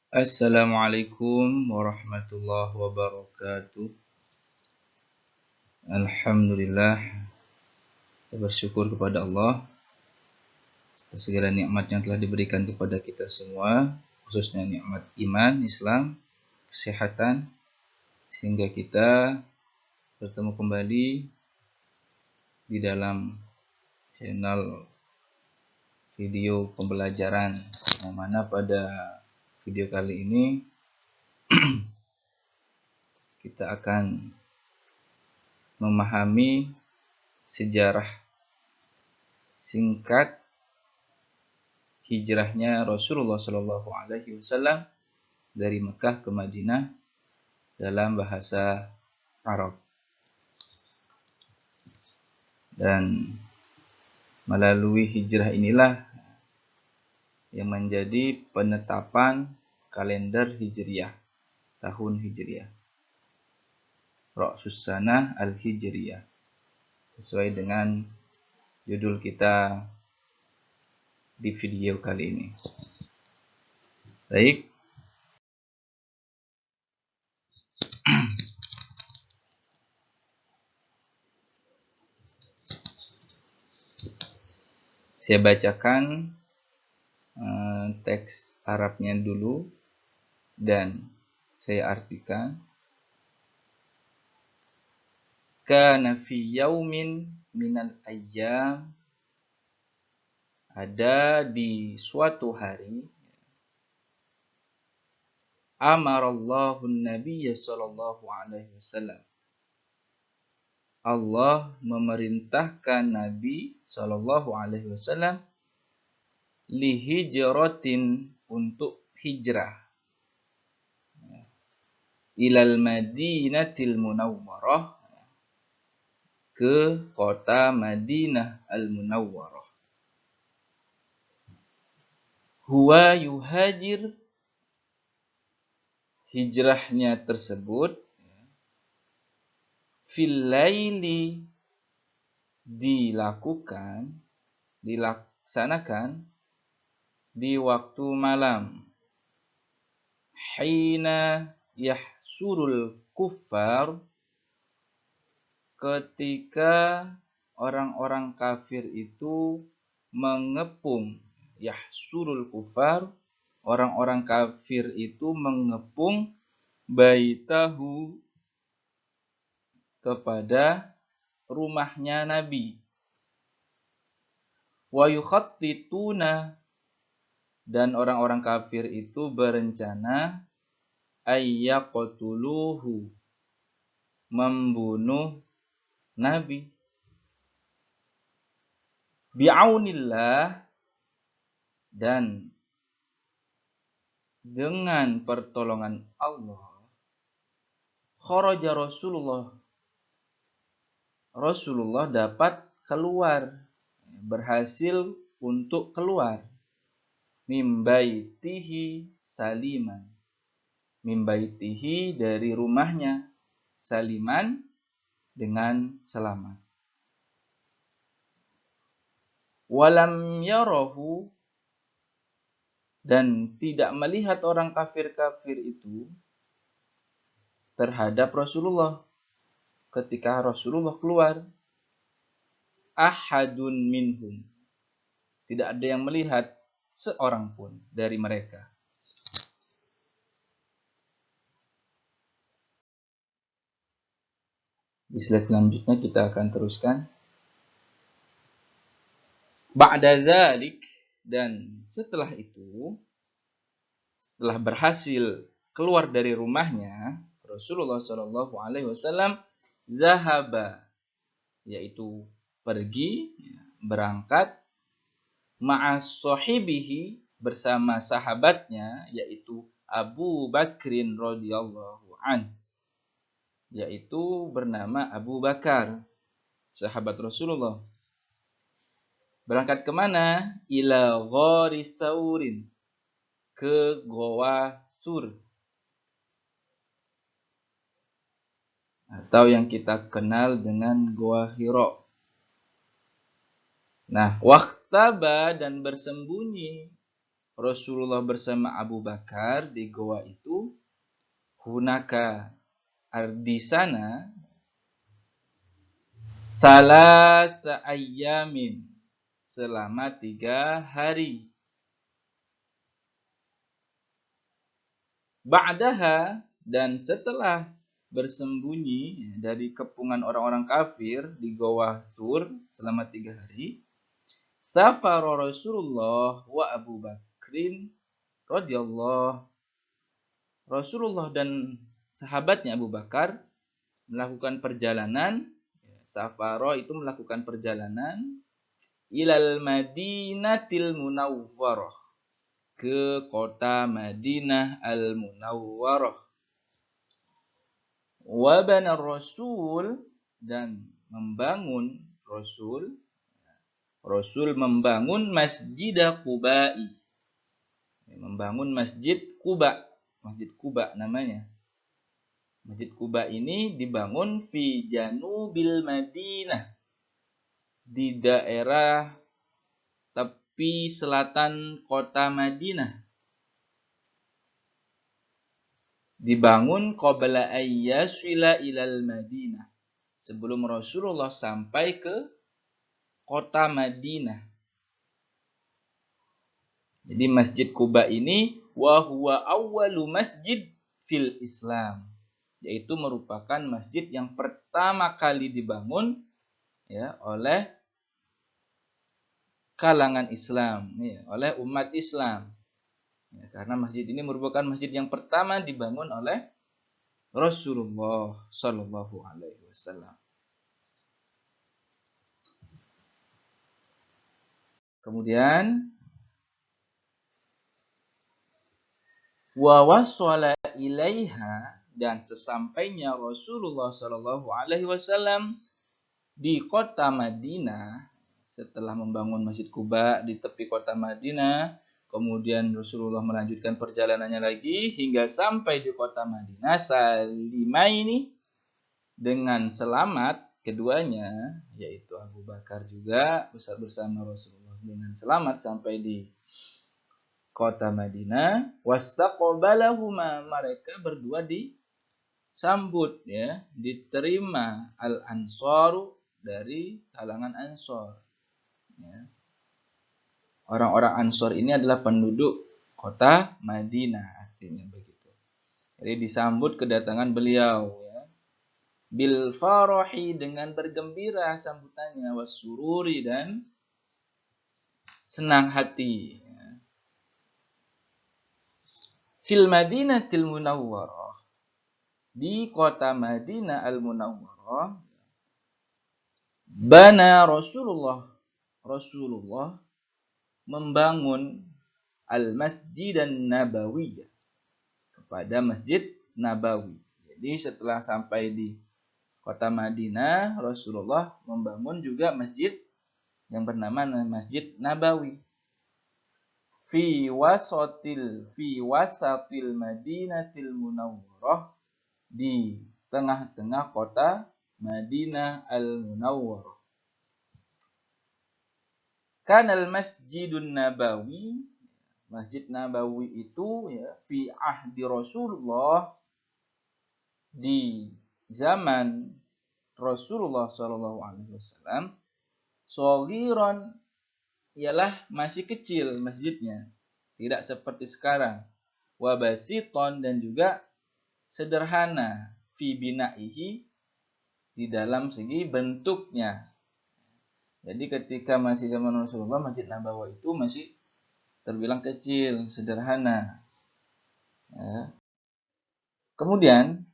Assalamualaikum warahmatullahi wabarakatuh. Alhamdulillah, kita bersyukur kepada Allah atas segala nikmat yang telah diberikan kepada kita semua, khususnya nikmat iman, Islam, kesehatan, sehingga kita bertemu kembali di dalam channel video pembelajaran, yang mana pada video kali ini kita akan memahami sejarah singkat hijrahnya Rasulullah Shallallahu Alaihi Wasallam dari Mekah ke Madinah dalam bahasa Arab. Dan melalui hijrah inilah yang menjadi penetapan kalender Hijriyah, tahun Hijriyah, Ra'sus Sanah Al-Hijriyah, sesuai dengan judul kita di video kali ini. Baik, saya bacakan teks Arabnya dulu dan saya artikan. Kana fi yaumin minal ayyam, ada di suatu hari, amarallahu nabiyya sallallahu alaihi wasallam, Allah memerintahkan Nabi sallallahu alaihi wasallam li hijratin, untuk hijrah, ilal Madinatil Munawwarah, ke kota Madinah Al-Munawwarah. Huwa yuhajir, hijrahnya tersebut, fil laili, dilaksanakan di waktu malam, hina yahsurul kuffar, ketika orang-orang kafir itu mengepung, yahsurul kuffar, orang-orang kafir itu mengepung, baitahu, kepada rumahnya Nabi, wa yukhattituna, dan orang-orang kafir itu berencana ayyaqtuluhu, membunuh Nabi, bi'aunillah, dan dengan pertolongan Allah, kharaja Rasulullah dapat keluar, berhasil untuk keluar, mimbaitihi saliman, mimbaitihi, dari rumahnya, saliman, dengan selamat. Walam yarahu, dan tidak melihat orang kafir-kafir itu terhadap Rasulullah ketika Rasulullah keluar, ahadun minhum, tidak ada yang melihat seorang pun dari mereka. Di slide selanjutnya kita akan teruskan. Ba'da dzalik, dan setelah itu, setelah berhasil keluar dari rumahnya, Rasulullah Shallallahu Alaihi Wasallam zahaba, yaitu pergi, berangkat, ma'as sahibihi, bersama sahabatnya, yaitu Abu Bakrin radhiyallahu an, yaitu bernama Abu Bakar, sahabat Rasulullah. Berangkat kemana? Ila ghari saurin, ke Goa Sur, atau yang kita kenal dengan Goa Hira. Nah, waqtaba, dan bersembunyi Rasulullah bersama Abu Bakar di goa itu, hunaka di sana salasa ayyamin, selama 3 hari. Ba'daha, dan setelah bersembunyi dari kepungan orang-orang kafir di Goa Tur selama 3 hari, safara Rasulullah wa Abu Bakrin radhiyallahu, Rasulullah dan sahabatnya Abu Bakar melakukan perjalanan. Safaro itu melakukan perjalanan ilal Madinatil Munawwarah, ke kota Madinah Al-Munawwarah. Wa bana Rasul, dan membangun Rasul membangun Masjid Quba'i, membangun Masjid Quba. Masjid Quba namanya. Masjid Quba ini dibangun fi janubil Madinah, di daerah tepi selatan kota Madinah. Dibangun qabla ayyasila ilal Madinah, sebelum Rasulullah sampai ke kota Madinah. Jadi Masjid Quba ini wa huwa awwalu masjid fil Islam, yaitu merupakan masjid yang pertama kali dibangun ya oleh kalangan Islam, ya, oleh umat Islam. Ya, karena masjid ini merupakan masjid yang pertama dibangun oleh Rasulullah Shallallahu Alaihi Wasallam. Kemudian wa wasala ilaiha, dan sesampainya Rasulullah Shallallahu Alaihi Wasallam di kota Madinah, setelah membangun Masjid Quba di tepi kota Madinah, kemudian Rasulullah melanjutkan perjalanannya lagi hingga sampai di kota Madinah, salimaini, dengan selamat keduanya, yaitu Abu Bakar juga bersama Rasulullah dengan selamat sampai di kota Madinah. Wastaqbalahuma, mereka berdua disambut ya, diterima al-ansaru, dari kalangan Ansor. Ya. Orang-orang Ansor ini adalah penduduk kota Madinah, artinya begitu. Jadi disambut kedatangan beliau ya. Bil farahi, dengan bergembira sambutannya, wasururi, dan senang hati. Ya. Fil Madinatil Munawwarah, di kota Madinah Al-Munawwarah, bana Rasulullah membangun Al-Masjid An-Nabawiyah, kepada Masjid Nabawi. Jadi setelah sampai di kota Madinah, Rasulullah membangun juga masjid yang bernama Masjid Nabawi. Fi wasatil Madinatil Munawwarah, di tengah-tengah kota Madinah Al-Munawwarah. Kanal Masjidun Nabawi, Masjid Nabawi itu ya, fi ahdi Rasulullah, di zaman Rasulullah SAW, shaghiran, ialah masih kecil masjidnya, tidak seperti sekarang. Wa basiton, dan juga sederhana, fi binaihi, di dalam segi bentuknya. Jadi ketika masih zaman Rasulullah, Masjid Nabawi itu masih terbilang kecil, sederhana. Ya. Kemudian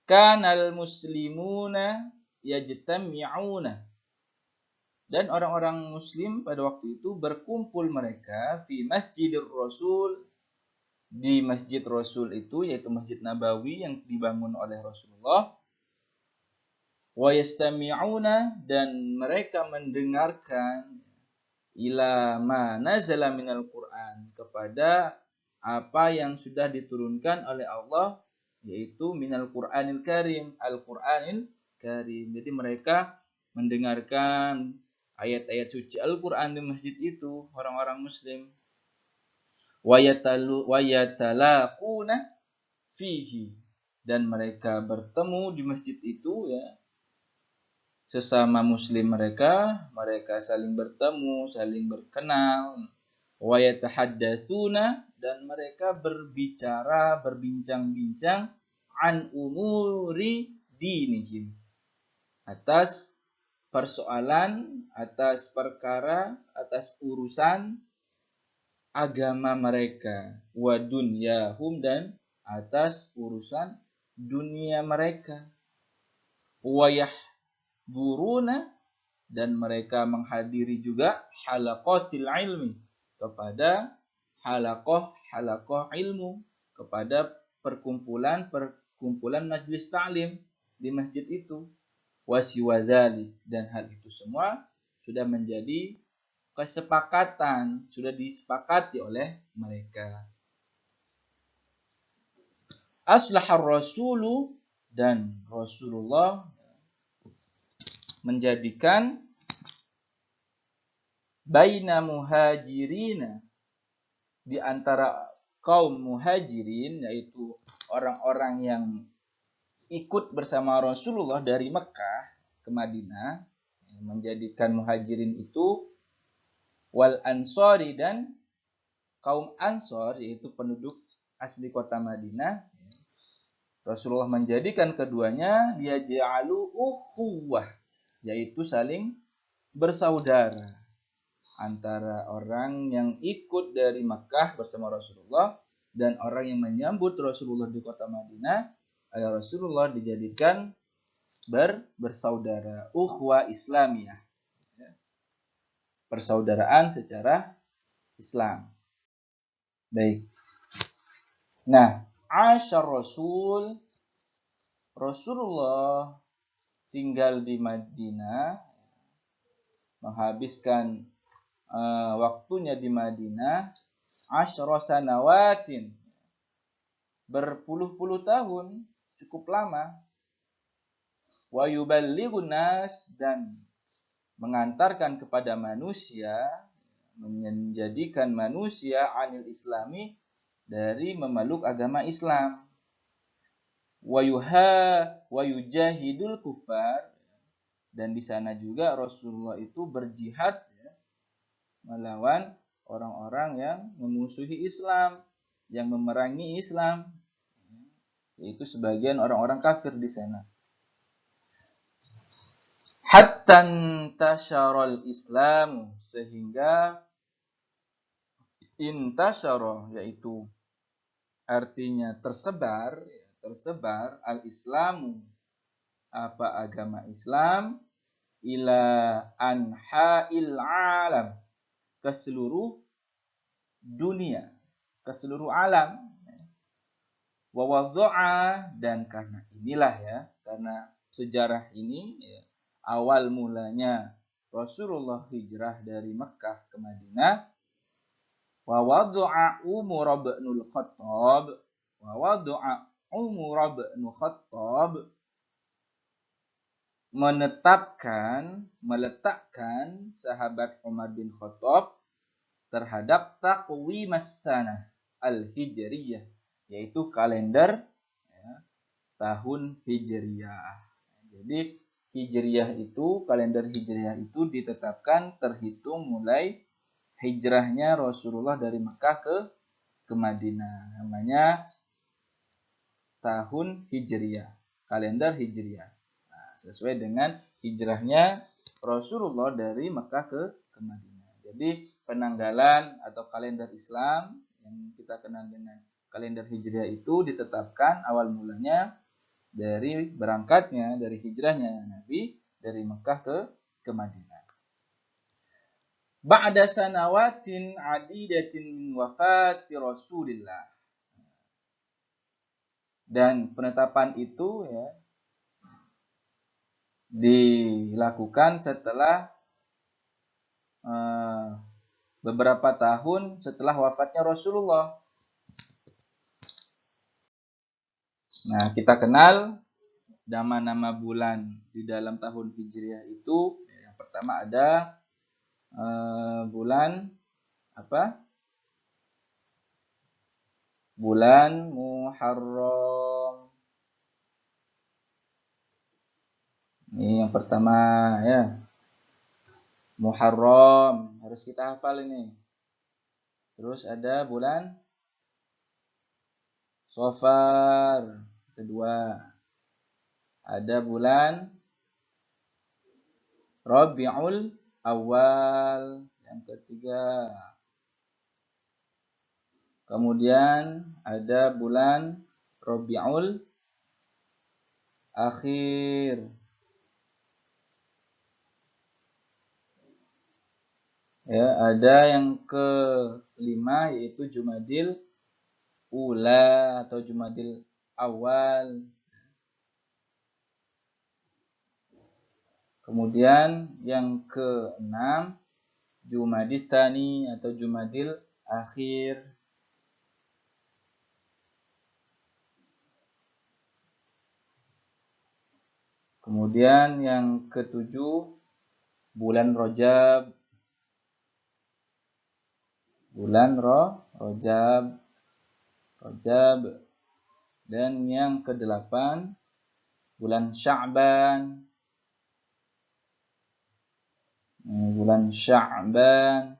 kanal muslimuna yajtami'una, dan orang-orang muslim pada waktu itu berkumpul mereka fi Masjidir Rasul, di Masjid Rasul itu, yaitu Masjid Nabawi yang dibangun oleh Rasulullah. Wa yastami'una, dan mereka mendengarkan ila ma nazala minal Qur'an, kepada apa yang sudah diturunkan oleh Allah, yaitu minal Qur'anil Karim, Al-Qur'anil Karim. Jadi mereka mendengarkan ayat-ayat suci Al-Quran di masjid itu, orang-orang muslim. Wayatalaquna fihi, dan mereka bertemu di masjid itu, ya, sesama muslim mereka saling bertemu, saling berkenal. Wayatahaddatsuna, dan mereka berbincang-bincang an umuri dinihim, atas persoalan, atas perkara, atas urusan agama mereka, wa dunyahum, dan atas urusan dunia mereka. Wa yahduruna, dan mereka menghadiri juga halaqatil ilmi, kepada halaqah ilmu, kepada perkumpulan majelis ta'lim di masjid itu. Wasiwadhalik, dan hal itu semua sudah menjadi kesepakatan, sudah disepakati oleh mereka. Aslahar rasulu, dan Rasulullah menjadikan baina muhajirina, di antara kaum muhajirin, yaitu orang-orang yang ikut bersama Rasulullah dari Mekah ke Madinah, menjadikan muhajirin itu wal ansori, dan kaum ansor, yaitu penduduk asli kota Madinah. Rasulullah menjadikan keduanya liyaj'alu ukhuwah, yaitu saling bersaudara antara orang yang ikut dari Makkah bersama Rasulullah dan orang yang menyambut Rasulullah di kota Madinah. Agar Rasulullah dijadikan bersaudara, ukhuwah Islamiyah, persaudaraan secara Islam. Baik. Nah, asyar Rasulullah tinggal di Madinah, menghabiskan waktunya di Madinah asyra sanawatin, berpuluh-puluh tahun, cukup lama. Wa yuballighun nas, dan mengantarkan kepada manusia, menjadikan manusia anil islami, dari memeluk agama Islam. Wa yujahidul kufar, dan di sana juga Rasulullah itu berjihad, ya, melawan orang-orang yang memusuhi Islam, yang memerangi Islam, yaitu sebagian orang-orang kafir di sana. Hatta intasyaral Islam, sehingga intasyara, yaitu artinya tersebar al-Islamu, apa agama Islam, ila anha'il alam, ke seluruh dunia, ke seluruh alam. Wa wadha'a, dan karena inilah, ya, karena sejarah ini, ya, awal mulanya Rasulullah hijrah dari Mekah ke Madinah. Wa wadha'a Umar bin Khattab, wa wadha'a Umar bin Khattab, meletakkan sahabat Umar bin Khattab terhadap taqwimas sanah al-hijriyah, yaitu kalender, ya, tahun hijriyah. Jadi kalender hijriyah itu ditetapkan terhitung mulai hijrahnya Rasulullah dari Mekah ke Madinah. Namanya tahun hijriyah, kalender hijriyah. Nah, sesuai dengan hijrahnya Rasulullah dari Mekah ke Madinah. Jadi penanggalan atau kalender Islam yang kita kenal dengan kalender hijriah itu ditetapkan awal mulanya dari berangkatnya, dari hijrahnya Nabi dari Mekah ke Madinah. Ba'da sanawatin adidatin min wafati Rasulillah. Dan penetapan itu, ya, dilakukan setelah beberapa tahun setelah wafatnya Rasulullah. Nah, kita kenal nama-nama bulan di dalam tahun Hijriah itu. Yang pertama ada bulan apa? Bulan Muharram. Ini yang pertama ya. Muharram harus kita hafal ini. Terus ada bulan Safar, kedua. Ada bulan Rabiul Awal, yang ketiga. Kemudian ada bulan Rabiul Akhir. Ya, ada yang kelima yaitu Jumadil Ula atau Jumadil Awal. Kemudian yang keenam Jumadis Tani atau Jumadil Akhir. Kemudian yang ketujuh bulan Rajab. Bulan Rajab. Dan yang kedelapan bulan Sya'ban. Bulan Sya'ban.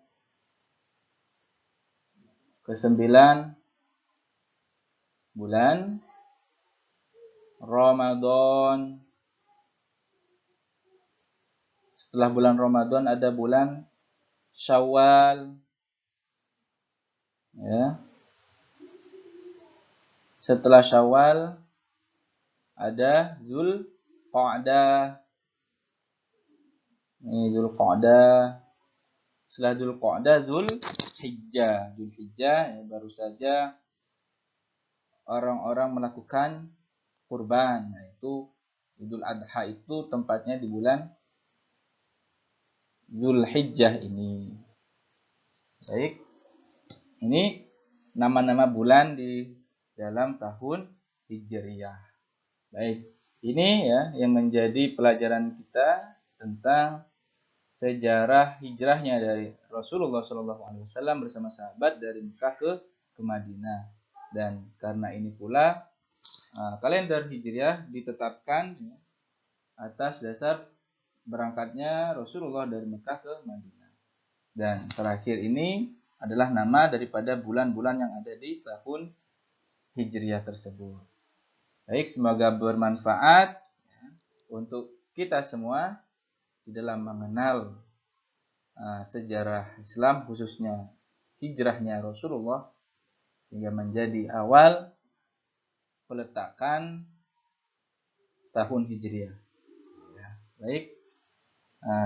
Kesembilan bulan Ramadan. Setelah bulan Ramadan ada bulan Syawal. Ya. Setelah Syawal ada Zulqa'dah. Ini Zulqa'dah. Setelah Zulqa'dah Zulhijjah. Zulhijjah ya, baru saja orang-orang melakukan kurban, yaitu Idul Adha itu tempatnya di bulan Zulhijjah ini. Baik. Ini nama-nama bulan di dalam tahun Hijriyah. Baik. Ini ya yang menjadi pelajaran kita tentang sejarah hijrahnya dari Rasulullah SAW bersama sahabat dari Mekah ke Madinah. Dan karena ini pula kalender Hijriah ditetapkan ya, atas dasar berangkatnya Rasulullah dari Mekah ke Madinah. Dan terakhir ini adalah nama daripada bulan-bulan yang ada di tahun Hijriah tersebut. Baik, semoga bermanfaat ya, untuk kita semua di dalam mengenal sejarah Islam, khususnya hijrahnya Rasulullah, sehingga menjadi awal peletakan tahun Hijriah. Ya, baik.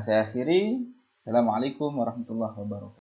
Saya akhiri. Assalamualaikum warahmatullahi wabarakatuh.